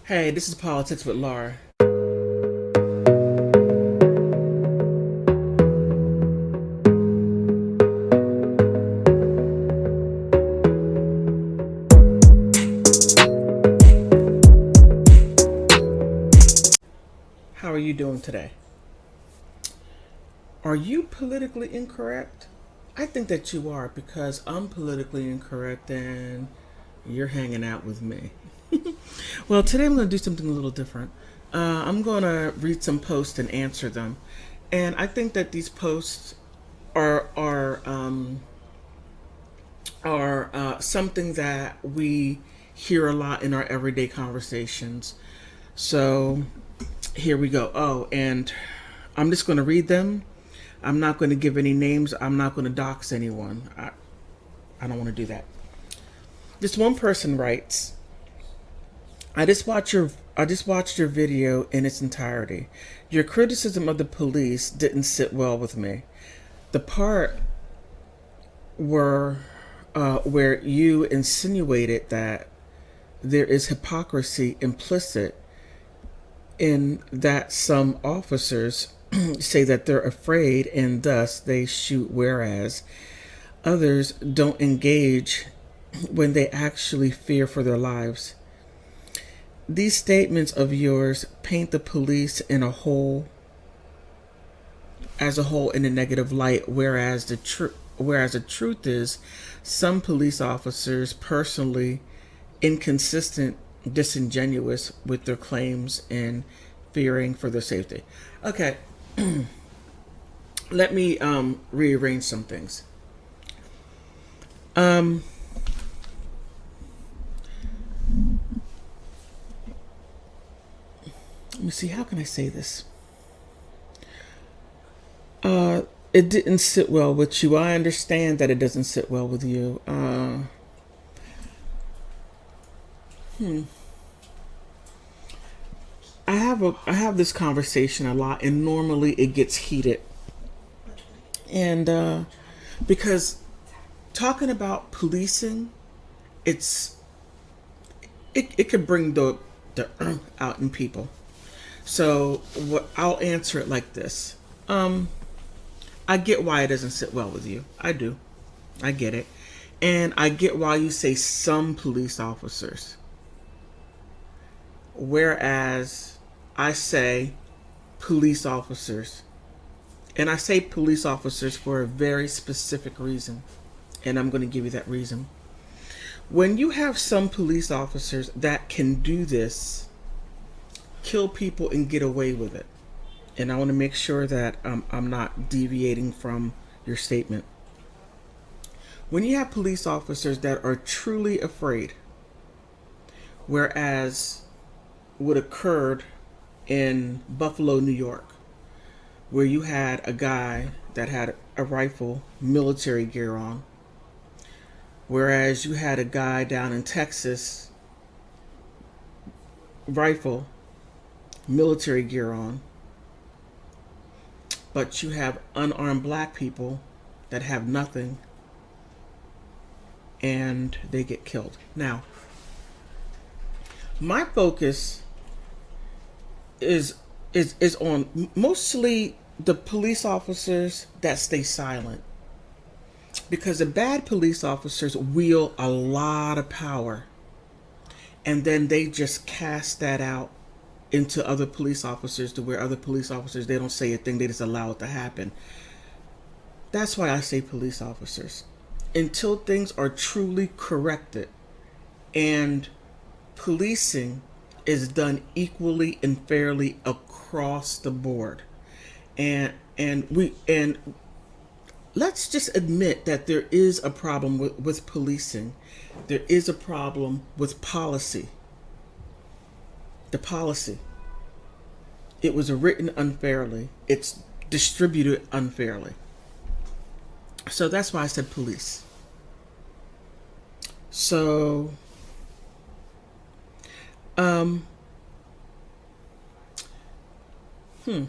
Hey, this is Politics with Laura. How are you doing today? Are you politically incorrect? I think that you are because I'm politically incorrect and you're hanging out with me. Well, today I'm going to do something a little different. I'm going to read some posts and answer them. And I think that these posts are something that we hear a lot in our everyday conversations. So here we go. Oh, and I'm just going to read them. I'm not going to give any names. I'm not going to dox anyone. I don't want to do that. This one person writes, I just watched your video in its entirety. Your criticism of the police didn't sit well with me. The part where you insinuated that there is hypocrisy implicit in that some officers say that they're afraid and thus they shoot, whereas others don't engage when they actually fear for their lives. These statements of yours paint the police as a whole in a negative light, whereas the truth is some police officers personally inconsistent, disingenuous with their claims and fearing for their safety. Okay, let me rearrange some things. Um, Let me see. How can I say this? It didn't sit well with you. I understand that it doesn't sit well with you. I have this conversation a lot, and normally it gets heated, and because talking about policing, it's it could bring the out in people. So what I'll answer it like this. I get why it doesn't sit well with you. I do. I get it. And I get why you say some police officers. Whereas I say police officers. And I say police officers for a very specific reason. And I'm going to give you that reason. When you have some police officers that can do this, kill people and get away with it. And I want to make sure that I'm not deviating from your statement. When you have police officers that are truly afraid, whereas what occurred in Buffalo, New York, where you had a guy that had a rifle, military gear on, whereas you had a guy down in Texas, rifle, military gear on, but you have unarmed black people that have nothing and they get killed. Now, my focus is on mostly the police officers that stay silent, because the bad police officers wield a lot of power and then they just cast that out into other police officers, to where other police officers, they don't say a thing, they just allow it to happen. That's why I say police officers. Until things are truly corrected and policing is done equally and fairly across the board. And let's just admit that there is a problem with policing. There is a problem with policy. The policy. It was written unfairly. It's distributed unfairly. So that's why I said police. So, um, let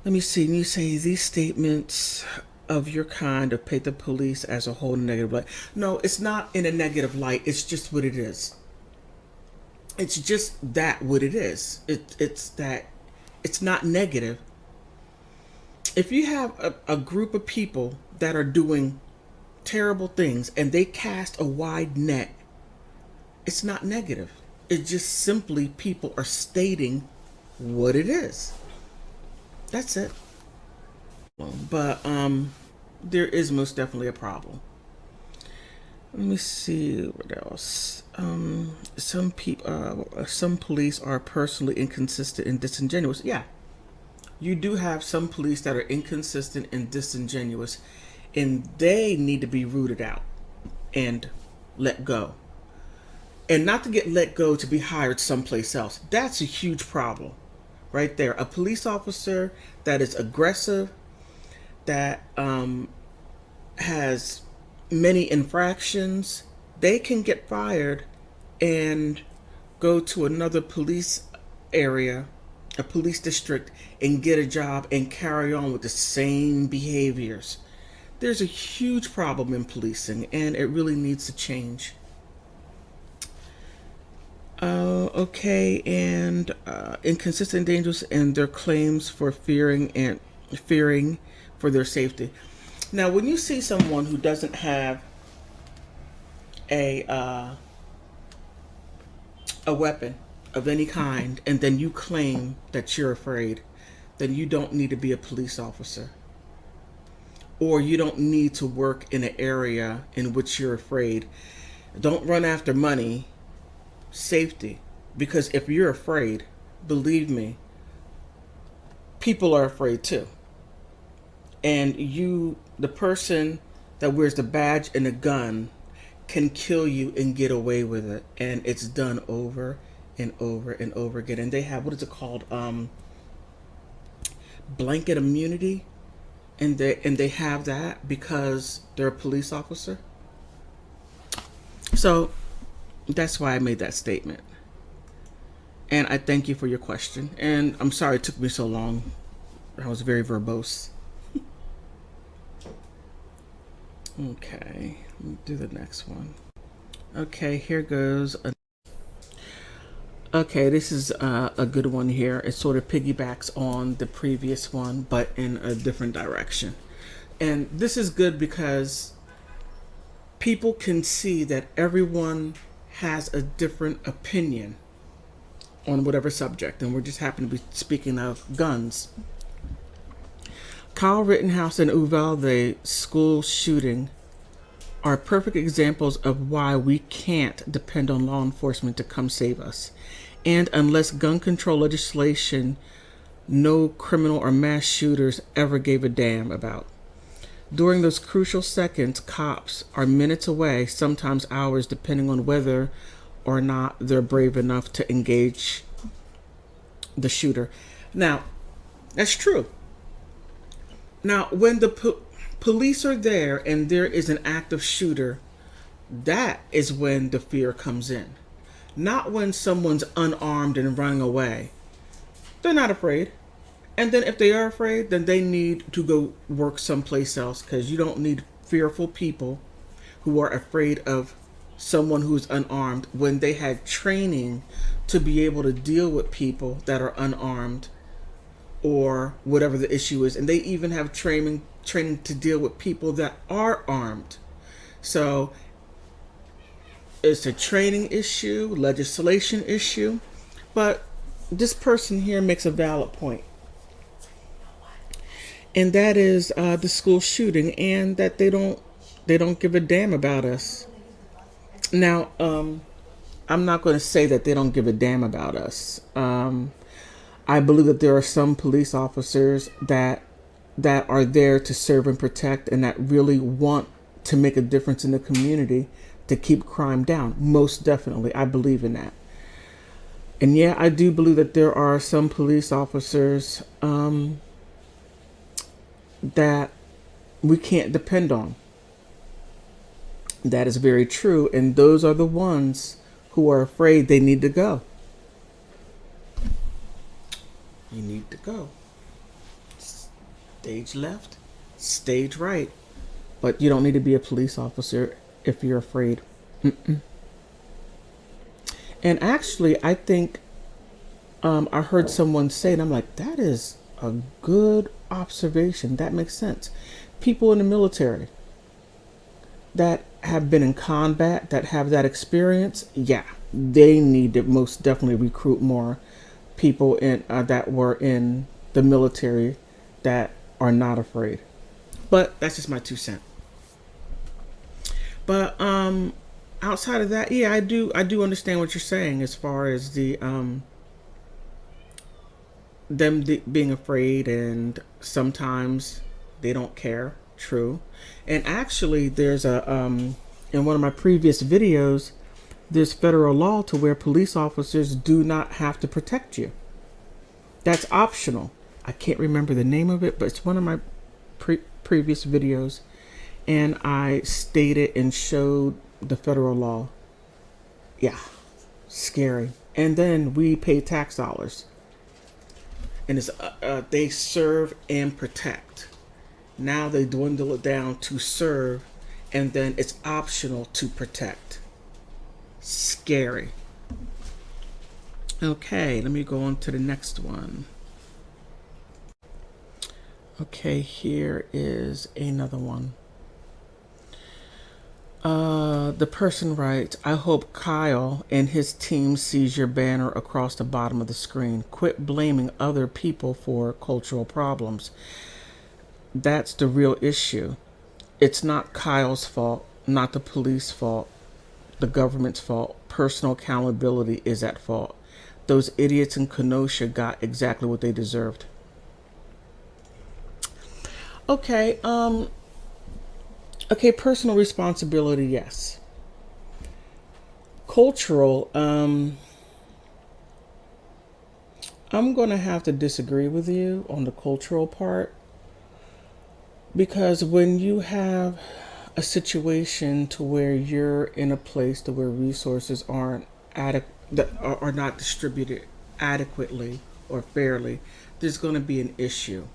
me see. You say these statements of your kind of paint the police as a whole in a negative light. No, it's not in a negative light. It's just what it is. It's just that what it is. It's that it's not negative. If you have a group of people that are doing terrible things and they cast a wide net, it's not negative. It's just simply people are stating what it is. That's it. But there is most definitely a problem. Let me see what else. Some police are personally inconsistent and disingenuous. Yeah, you do have some police that are inconsistent and disingenuous, and they need to be rooted out and let go. And not to get let go to be hired someplace else. That's a huge problem right there. A police officer that is aggressive, that has many infractions, they can get fired and go to another police area, a police district, and get a job and carry on with the same behaviors. There's a huge problem in policing, and it really needs to change. Okay, and inconsistent, dangerous, and their claims for fearing for their safety. Now, when you see someone who doesn't have a uh, a weapon of any kind, and then you claim that you're afraid, then you don't need to be a police officer, or you don't need to work in an area in which you're afraid. Don't run after money, safety, because if you're afraid, believe me, people are afraid too. And the person that wears the badge and a gun can kill you and get away with it, and it's done over and over and over again. And they have, what is it called, blanket immunity, and they have that because they're a police officer. So that's why I made that statement. And I thank you for your question. And I'm sorry it took me so long. I was very verbose. Okay, let me do the next one. Okay, here goes. Okay, this is a good one here. It sort of piggybacks on the previous one, but in a different direction. And this is good because people can see that everyone has a different opinion on whatever subject, and we're just happen to be speaking of guns. Kyle Rittenhouse and Uvalde school shooting are perfect examples of why we can't depend on law enforcement to come save us. And unless gun control legislation, no criminal or mass shooters ever gave a damn about. During those crucial seconds, cops are minutes away, sometimes hours, depending on whether or not they're brave enough to engage the shooter. Now, that's true. Now, when the police are there and there is an active shooter, that is when the fear comes in. Not when someone's unarmed and running away. They're not afraid. And then if they are afraid, then they need to go work someplace else, because you don't need fearful people who are afraid of someone who's unarmed when they had training to be able to deal with people that are unarmed or whatever the issue is. And they even have training to deal with people that are armed. So it's a training issue, legislation issue. But this person here makes a valid point. And that is the school shooting, and that they don't give a damn about us. Now, I'm not going to say that they don't give a damn about us. I believe that there are some police officers that are there to serve and protect, and that really want to make a difference in the community to keep crime down. Most definitely, I believe in that. And yeah, I do believe that there are some police officers that we can't depend on. That is very true, and those are the ones who are afraid they need to go. You need to go. Stage left, stage right. But you don't need to be a police officer if you're afraid. Mm-mm. And actually, I think I heard someone say, and I'm like, that is a good observation. That makes sense. People in the military that have been in combat, that have that experience, yeah, they need to most definitely recruit more people in that were in the military that are not afraid. But that's just my 2 cents. But outside of that, yeah, I do understand what you're saying as far as being afraid, and sometimes they don't care. True. And actually, there's a in one of my previous videos, there's federal law to where police officers do not have to protect you. That's optional. I can't remember the name of it, but it's one of my previous videos, and I stated and showed the federal law. Yeah, scary. And then we pay tax dollars, and it's they serve and protect. Now they dwindle it down to serve, and then it's optional to protect. Scary. Okay, let me go on to the next one. Okay, here is another one. The person writes, I hope Kyle and his team sees your banner across the bottom of the screen. Quit blaming other people for cultural problems. That's the real issue. It's not Kyle's fault, not the police fault, the government's fault. Personal accountability is at fault. Those idiots in Kenosha got exactly what they deserved. Okay, okay, personal responsibility, yes. Cultural, I'm going to have to disagree with you on the cultural part, because when you have a situation to where you're in a place to where resources aren't that are not distributed adequately or fairly, there's going to be an issue,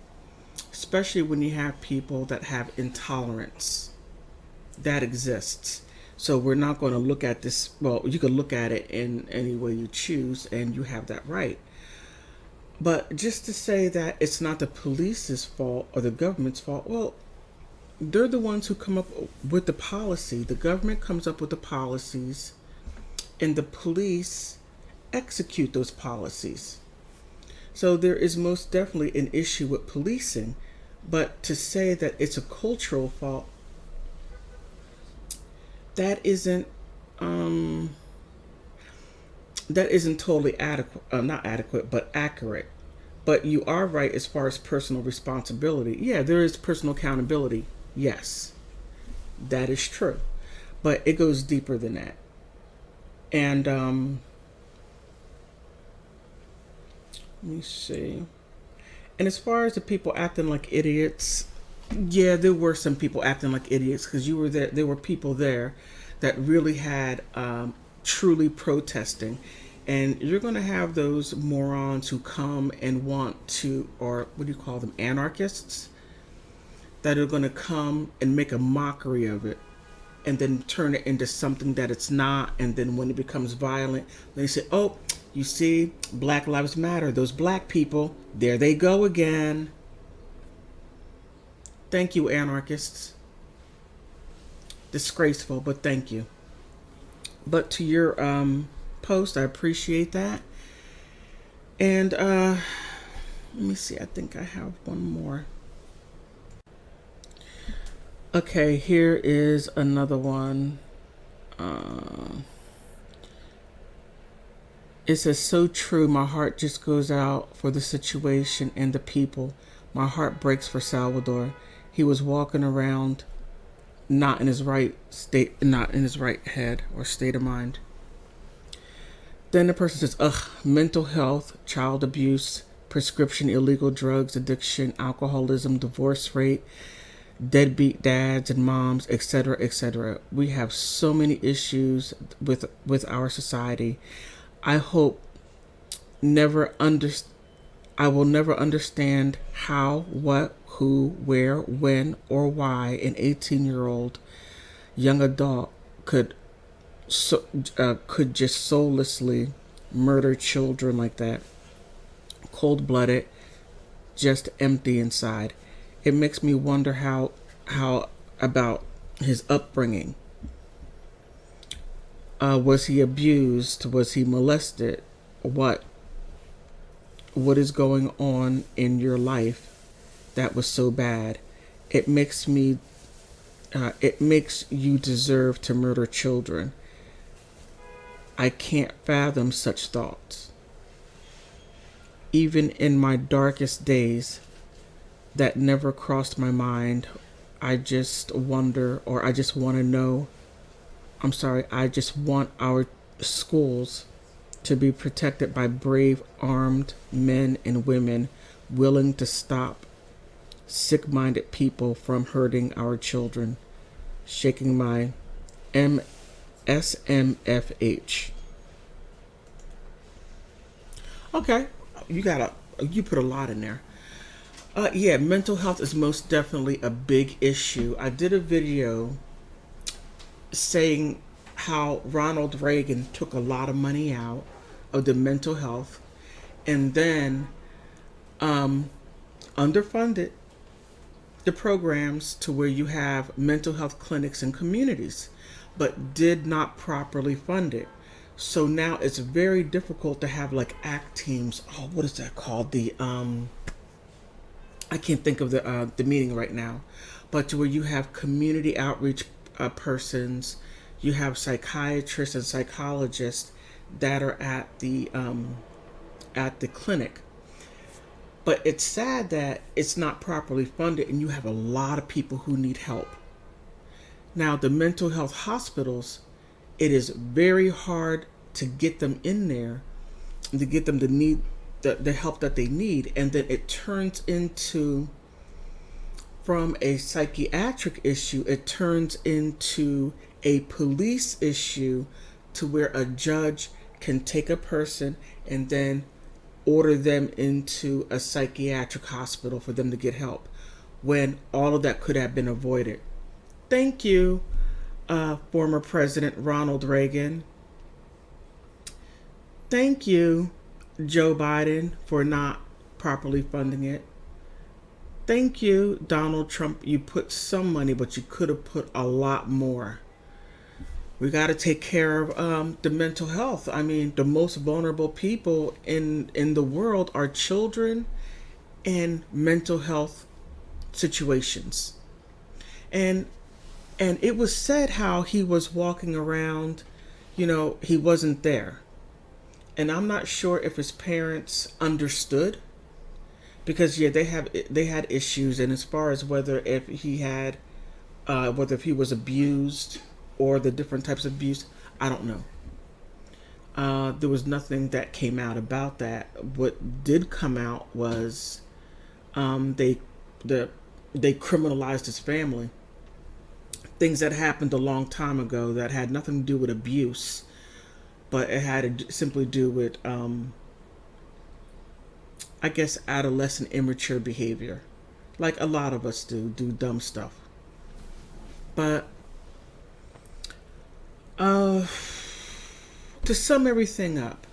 especially when you have people that have intolerance that exists. So we're not going to look at this, well, you can look at it in any way you choose, and you have that right. But just to say that it's not the police's fault or the government's fault, well, they're the ones who come up with the policy. The government comes up with the policies, and the police execute those policies. So there is most definitely an issue with policing. But to say that it's a cultural fault, that isn't totally adequate, not adequate, but accurate. But you are right as far as personal responsibility. Yeah, there is personal accountability. Yes, that is true. But it goes deeper than that. And let me see. And as far as the people acting like idiots, yeah, there were some people acting like idiots, because you were there. There were people there that really had truly protesting, and you're going to have those morons who come and want to, or what do you call them, anarchists, that are going to come and make a mockery of it, and then turn it into something that it's not. And then when it becomes violent, they say, oh, you see, Black Lives Matter, those black people, there they go again. Thank you, anarchists. Disgraceful, but thank you. But to your post, I appreciate that. And let me see, I think I have one more. Okay, here is another one. It says, so true. My heart just goes out for the situation and the people. My heart breaks for Salvador. He was walking around not in his right state, not in his right head or state of mind. Then the person says, ugh, mental health, child abuse, prescription illegal drugs, addiction, alcoholism, divorce rate, deadbeat dads and moms, etc., etc. We have so many issues with our society. I hope I will never understand how, what, who, where, when, or why an 18-year-old young adult could so could just soullessly murder children like that, cold blooded, just empty inside. It makes me wonder how about his upbringing. Was he abused? Was he molested? What what is going on in your life that was so bad? It makes me it makes you deserve to murder children. I can't fathom such thoughts. Even in my darkest days, that never crossed my mind. I just wonder, or I just want to know. I'm sorry, I just want our schools to be protected by brave, armed men and women willing to stop sick minded people from hurting our children. Shaking my SMFH. Okay, you put a lot in there. Yeah, mental health is most definitely a big issue. I did a video saying how Ronald Reagan took a lot of money out of the mental health and then um, underfunded the programs to where you have mental health clinics in communities, but did not properly fund it. So now it's very difficult to have like ACT teams. Oh, what is that called? I can't think of the meaning right now, but to where you have community outreach persons, you have psychiatrists and psychologists that are at the clinic. But it's sad that it's not properly funded, and you have a lot of people who need help. Now, the mental health hospitals, it is very hard to get them in there, to get them the help that they need, and then it turns into, from a psychiatric issue, it turns into a police issue, to where a judge can take a person and then order them into a psychiatric hospital for them to get help, when all of that could have been avoided. Thank you, former President Ronald Reagan. Thank you, Joe Biden, for not properly funding it. Thank you, Donald Trump. You put some money, but you could have put a lot more. We got to take care of the mental health. I mean, the most vulnerable people in the world are children and mental health situations. And and it was said how he was walking around, he wasn't there. And I'm not sure if his parents understood, because yeah, they had issues, and as far as whether if he was abused or the different types of abuse, I don't know. There was nothing that came out about that. What did come out was um, they the they criminalized his family. Things that happened a long time ago that had nothing to do with abuse, but it had to simply do with, I guess, adolescent immature behavior, like a lot of us do dumb stuff. But uh, to sum everything up,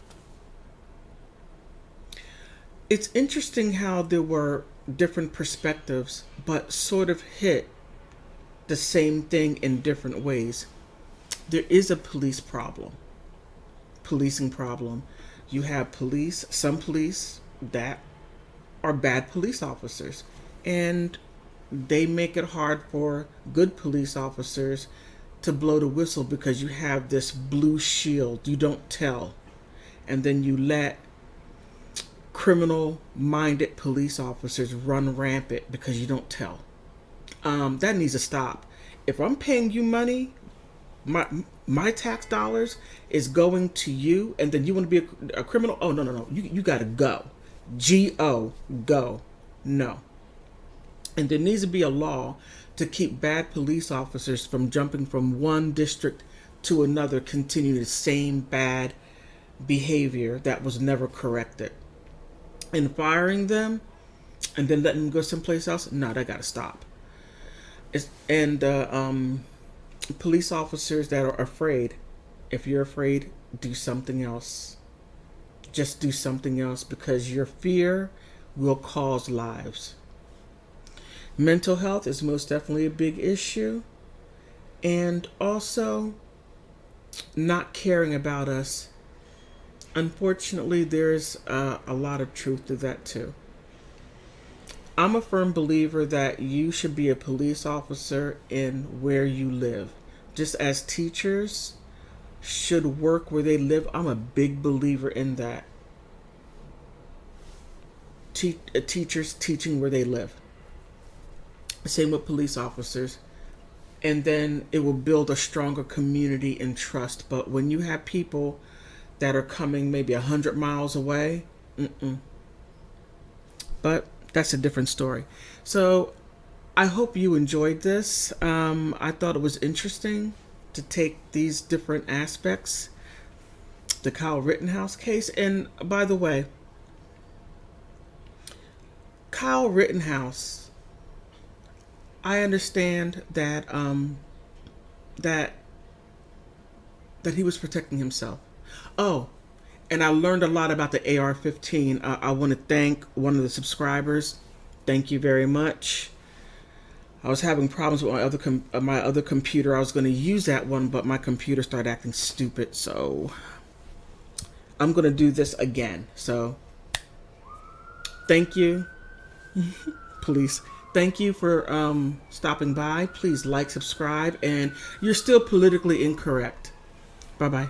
it's interesting how there were different perspectives, but sort of hit the same thing in different ways. There is a policing problem. You have some police that are bad police officers, and they make it hard for good police officers to blow the whistle, because you have this blue shield. You don't tell, and then you let criminal minded police officers run rampant because you don't tell. That needs to stop. If I'm paying you money, my my tax dollars is going to you, and then you want to be a criminal. Oh, no, no, no, you gotta go. Go. No. And there needs to be a law to keep bad police officers from jumping from one district to another, continuing the same bad behavior that was never corrected, and firing them and then letting them go someplace else. No, that gotta stop. And police officers that are afraid. If you're afraid, do something else. Just do something else, because your fear will cause lives. Mental health is most definitely a big issue. And also, not caring about us. Unfortunately, there's a lot of truth to that too. I'm a firm believer that you should be a police officer in where you live. Just as teachers should work where they live, I'm a big believer in that. Teachers teaching where they live. Same with police officers. And then it will build a stronger community and trust. But when you have people that are coming maybe 100 miles away, but that's a different story. So I hope you enjoyed this. I thought it was interesting to take these different aspects, the Kyle Rittenhouse case. And by the way, Kyle Rittenhouse, I understand that that he was protecting himself. Oh, and I learned a lot about the AR-15. I want to thank one of the subscribers. Thank you very much. I was having problems with my other computer. I was going to use that one, but my computer started acting stupid. So I'm going to do this again. So thank you. Please. Thank you for stopping by. Please like, subscribe, and you're still politically incorrect. Bye-bye.